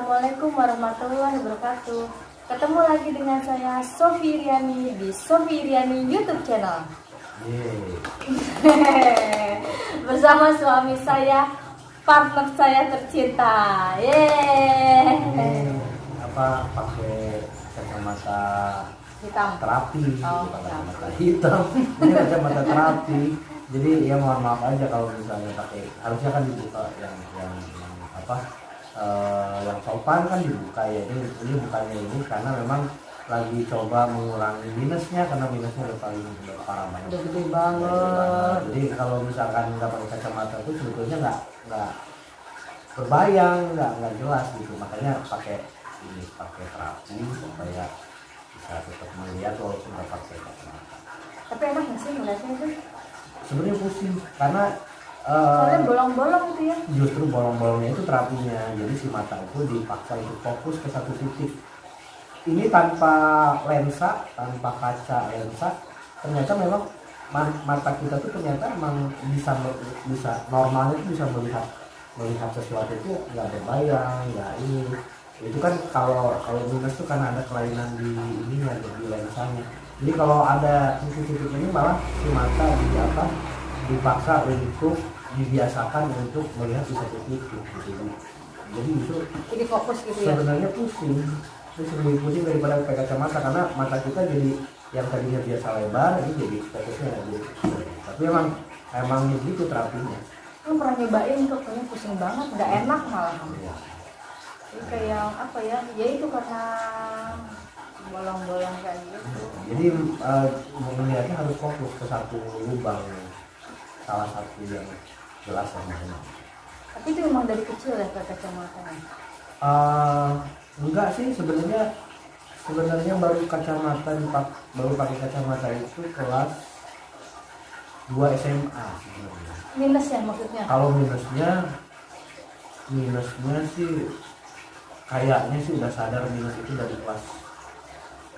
Assalamualaikum warahmatullahi wabarakatuh. Ketemu lagi dengan saya Sofi Iriani di Sofi Iriani YouTube channel. Bersama suami saya, partner saya tercinta. Apa pakai kacamata Hitam. terapi? Oh, Bukan kacamata hitam. Ini kacamata terapi. Jadi ya mohon maaf aja kalau misalnya pakai, harusnya kan dibuka yang apa yang sopan kan dibuka ya. Ini bukannya ini karena memang lagi coba mengurangi minusnya, karena minusnya udah parah banget. Udah gede banget. Jadi kalau misalkan nggak pakai kacamata itu sebetulnya nggak berbayang, nggak jelas gitu. Makanya pakai terapi supaya bisa tetap melihat walaupun nggak pakai kacamata. Tapi enak nggak sih ngeliatnya itu? Sebenarnya pusing karena Soalnya bolong-bolong itu ya. justru bolong-bolongnya itu terapinya. Jadi si mata itu dipaksa untuk fokus ke satu titik. Ini tanpa lensa, tanpa kaca lensa, ternyata memang mata kita tuh ternyata emang bisa normalnya tuh bisa melihat sesuatu itu nggak berbayang, nggak ini. Itu kan kalau minus tuh kan ada kelainan di ininya, di lensanya. Jadi kalau ada titik-titik ini malah si mata dipaksa untuk dibiasakan untuk melihat di satu titik gitu. Jadi itu Jadi fokus gitu ya. sebenarnya pusing. Terus lebih pusing daripada pakai kacamata karena mata kita jadi yang tadinya biasa lebar ini jadi fokusnya jadi kecil. Tapi emang begitu terapinya. Lu pernah nyobain tuh, kayaknya pusing banget, nggak enak malah. Iya. Jadi kayak apa ya? Ya itu karena bolong-bolong kayak gitu. Jadi melihatnya harus fokus ke satu lubang, salah satu yang jelas namanya. Tapi itu memang dari kecil ya pakai kacamata. Enggak sih, sebenarnya baru pakai kacamata itu kelas 2 SMA sebenarnya. Minus ya maksudnya? Kalau minusnya sih kayaknya sih udah sadar minus itu dari kelas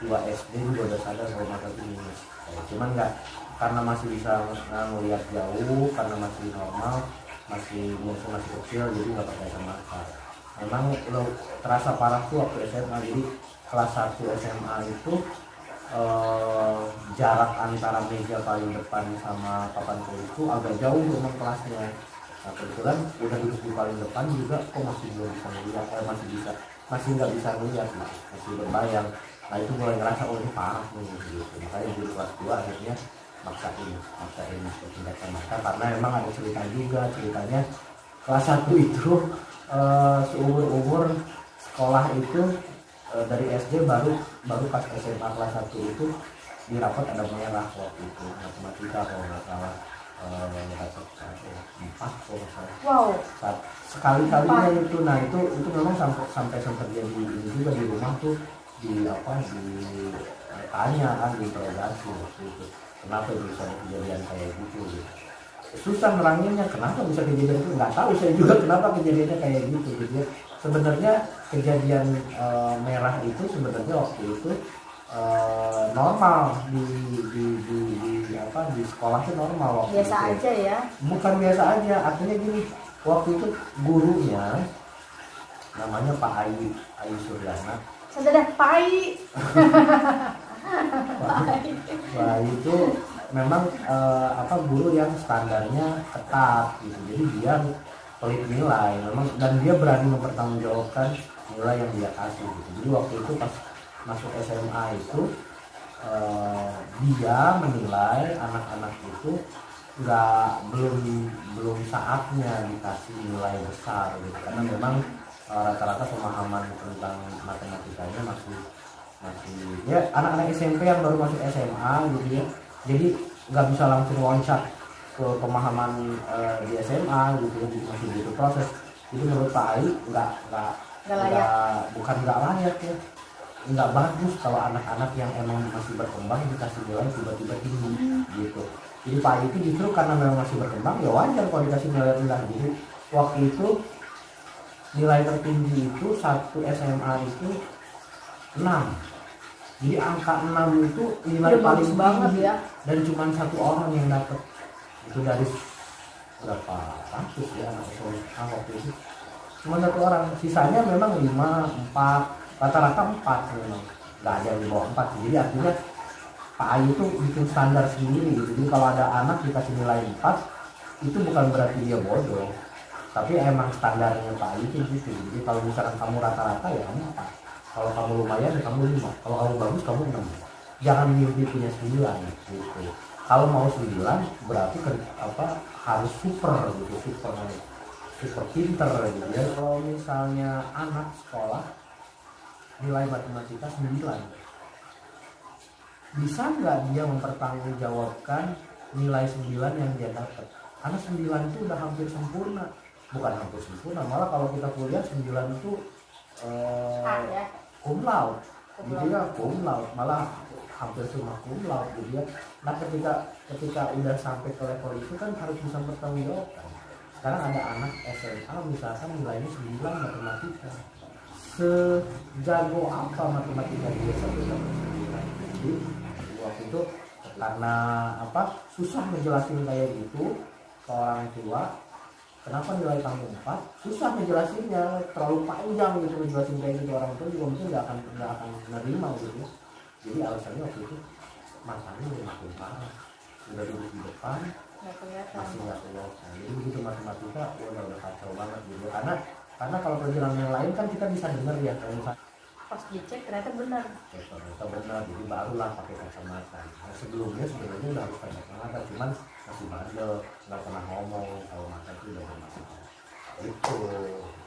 2 SD juga udah sadar kalau mata itu minus. Cuman nggak, karena masih bisa ngelihat jauh, karena masih normal, masih kecil, jadi nggak pakai kacamata. Memang lo terasa parah tuh waktu SMA. Jadi kelas 1 SMA itu jarak antara meja paling depan sama papan tulisku agak jauh memang kelasnya. Nah kebetulan udah duduk di paling depan juga kok masih belum bisa melihat, masih nggak bisa melihat, masih berbayang. Nah itu mulai ngerasa oh ini parah nih gitu. Makanya di kelas 2 akhirnya maksain pakai kacamata karena memang ada ceritanya kelas 1 itu seumur sekolah itu dari SD baru pas SMA kelas 1 itu di rapot ada merah waktu itu matematika kalau nggak salah 4 kalau nggak salah. Wow. Sekali-kalinya itu. Nah itu memang sampai sempat jadi ini juga di rumah tuh ditanya kan, diinterogasi waktu itu kenapa bisa kejadian kayak gitu. Susah neranginnya kenapa bisa kejadian itu, nggak tahu saya juga kenapa kejadiannya kayak gitu ya. Sebenarnya kejadian merah itu sebenarnya waktu itu normal di sekolah itu normal waktu biasa itu. Aja ya. Bukan biasa aja, artinya gini, waktu itu gurunya namanya Pak Ayu Suryana. Sudah pai. Pak Ayu itu memang guru yang standarnya ketat gitu. Jadi dia pelit nilai memang, dan dia berani mempertanggungjawabkan nilai yang dia kasih gitu. Jadi waktu itu pas masuk SMA itu dia menilai anak-anak itu belum saatnya dikasih nilai besar gitu, karena memang rata-rata pemahaman tentang matematikanya masih ya anak-anak SMP yang baru masuk SMA gitu ya. Jadi nggak bisa langsung loncat ke pemahaman di SMA gitu, masih butuh proses. Jadi menurut Pak Ai bukan nggak layak ya, nggak bagus kalau anak-anak yang emang masih berkembang dikasih nilai tiba-tiba tinggi gitu. Jadi Pak Ai itu justru karena memang masih berkembang ya wajar kalau dikasih nilai rendah. Jadi waktu itu nilai tertinggi itu satu SMA itu 6. Jadi angka 6 itu nilai paling banget tinggi ya. Dan cuma satu orang yang dapat. Itu dari berapa ratus ya anak SMA waktu itu. cuma 1 orang, sisanya memang 5, 4, rata-rata 4 memang, nggak ada yang di bawah 4. Jadi artinya Pak Ayu tuh bikin standar sendiri gitu. Jadi kalau ada anak dikasih nilai 4, itu bukan berarti dia bodoh, tapi emang standarnya Pak Ayu tuh gitu. Jadi kalau misalkan kamu rata-rata ya kamu 4, kalau kamu lumayan ya kamu 5, kalau kamu bagus kamu 6. Jangan mimpi punya 9 gitu. Kalau mau 9 berarti harus super gitu, super pinter gitu ya. Kalau misalnya anak sekolah nilai matematika 9, bisa nggak dia mempertanggungjawabkan nilai 9 yang dia dapat? Karena 9 itu udah hampir sempurna, bukan hampir sempurna, malah kalau kita kuliah 9 itu Ya. cum laude, gitu ya, cum laude, malah hampir semua cum laude gitu ya. Nah ketika udah sampai ke level itu kan harus bisa bertanggungjawabkan. Sekarang ada anak SMA misalkan nilainya 9 matematika, sejago apa matematika dia sampai 9? Jadi waktu itu karena susah ngejelasin kayak gitu ke orang tua, kenapa nilai kamu 4, susah ngejelasinnya, terlalu panjang gitu ngejelasin kayak gitu, orang tua juga mungkin nggak akan menerima gitu. Jadi alasannya waktu itu matanya udah makin parah, udah duduk di depan masih nggak kelihatan. Jadi begitu matematika udah kacau banget gitu, karena kalau pelajaran yang lain kan kita bisa dengar ya, kalau misalnya Pas dicek ternyata benar. ternyata benar, jadi barulah pakai kacamata. Nah, sebelumnya sebenarnya udah harus pakai kacamata, cuman masih bandel, nggak pernah ngomong kalau mata itu udah bermasalah. Itu.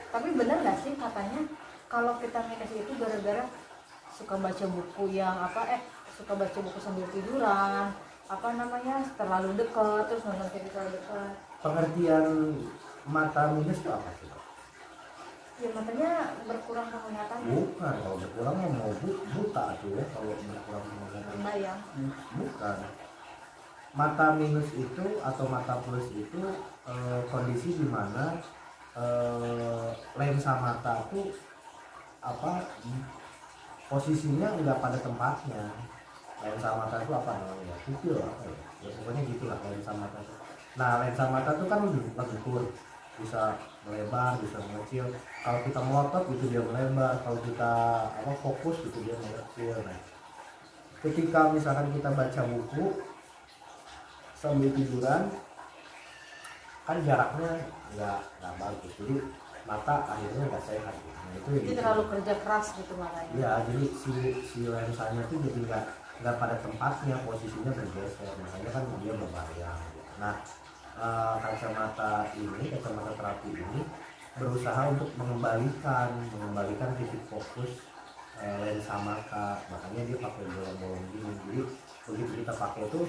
Tapi benar nggak sih katanya kalau kita kasih itu gara-gara suka baca buku yang suka baca buku sambil tiduran, terlalu dekat, terus nonton TV terlalu dekat. Pengertian mata minus itu apa sih? Ya matanya berkurang penglihatan. Bukan, kalau berkurang mau buta tuh ya, kalau berkurang penglihatan. Bayang. Bukan. Mata minus itu atau mata plus itu kondisi di mana lensa mata itu posisinya nggak pada tempatnya. Lensa mata itu apa namanya? Pupil ya pokoknya gitulah lensa mata itu. Nah lensa mata itu kan lagi kurus, bisa melebar, bisa mengecil. Kalau kita melotot itu dia melebar, kalau kita fokus itu dia mengecil. Nah, ketika misalkan kita baca buku sambil tiduran, kan jaraknya nggak bagus, jadi mata akhirnya nggak sehat. Nah, itu jadi terlalu kerja keras gitu matanya. Ya, jadi si lensanya itu jadi nggak pada tempatnya, posisinya bergeser, makanya kan dia berbayang. Nah, kacamata terapi ini berusaha untuk mengembalikan titik fokus lensa mata, makanya dia pakai bolong-bolong gini. Jadi begitu kita pakai itu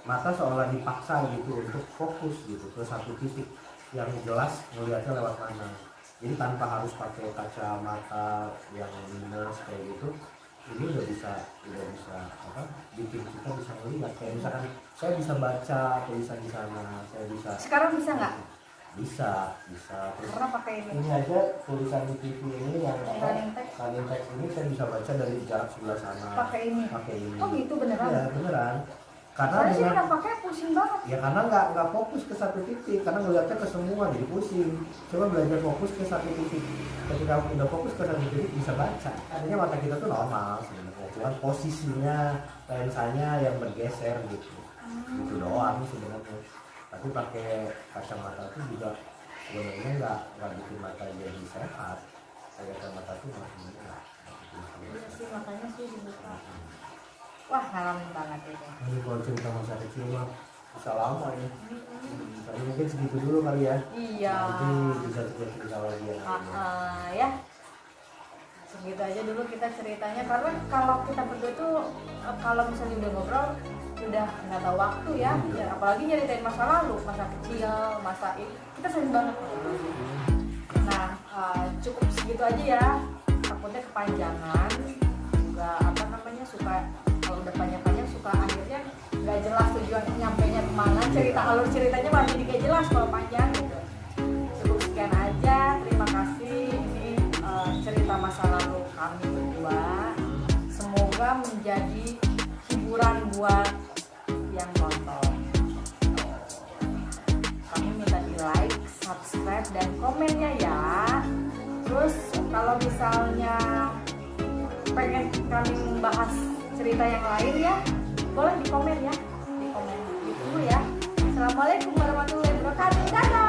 mata seolah dipaksa gitu untuk fokus gitu ke satu titik yang jelas melihatnya lewat mana. Jadi tanpa harus pakai kacamata yang minus kayak gitu, ini udah bisa bikin kita bisa melihat. Kayak misalkan saya bisa baca tulisan di sana, saya bisa. Sekarang bisa nggak? Bisa. Terus Karena pakai ini aja tulisan di TV ini yang running text ini saya bisa baca dari jarak sebelah sana. Pakai ini. Oh gitu beneran? Iya beneran. Karena sih pernah pakai pusing banget. Ya karena nggak fokus ke satu titik, karena ngeliatnya ke semua jadi pusing. Coba belajar fokus ke satu titik. Ketika udah fokus ke satu titik bisa baca. Artinya mata kita tuh normal sebenarnya, cuman posisinya lensanya yang bergeser gitu. Gitu doang sebenarnya. Tapi pakai kacamata itu juga sebenarnya nggak bikin mata jadi sehat. Kayak kacamata itu masih enggak. Iya sih makanya sih dibuka. Wah ngalamin banget itu. Ini kalau cerita masa kecil mah bisa lama ya. Tapi mungkin segitu dulu kali ya. Iya. Nanti bisa cerita lagi ya. Ya. Segitu aja dulu kita ceritanya, karena kalau kita berdua tuh kalau misalnya udah ngobrol udah nggak tahu waktu ya. Ya apalagi nyeritain masa lalu, masa kecil, masa ini kita sering banget. Nah cukup segitu aja ya. Takutnya kepanjangan. Juga suka kalau udah panjang-panjang suka akhirnya nggak jelas tujuan nyampainya kemana, alur ceritanya malah jadi nggak jelas kalau panjang gitu. Cukup sekian aja, terima kasih. Ini cerita masa lalu kami berdua, semoga menjadi hiburan buat yang nonton. Kami minta di like, subscribe subscribe dan komennya ya. Terus kalau misalnya pengen kami membahas cerita yang lain ya, boleh di komen ya, di komen. Ditunggu ya. Assalamualaikum warahmatullahi wabarakatuh. Dadah.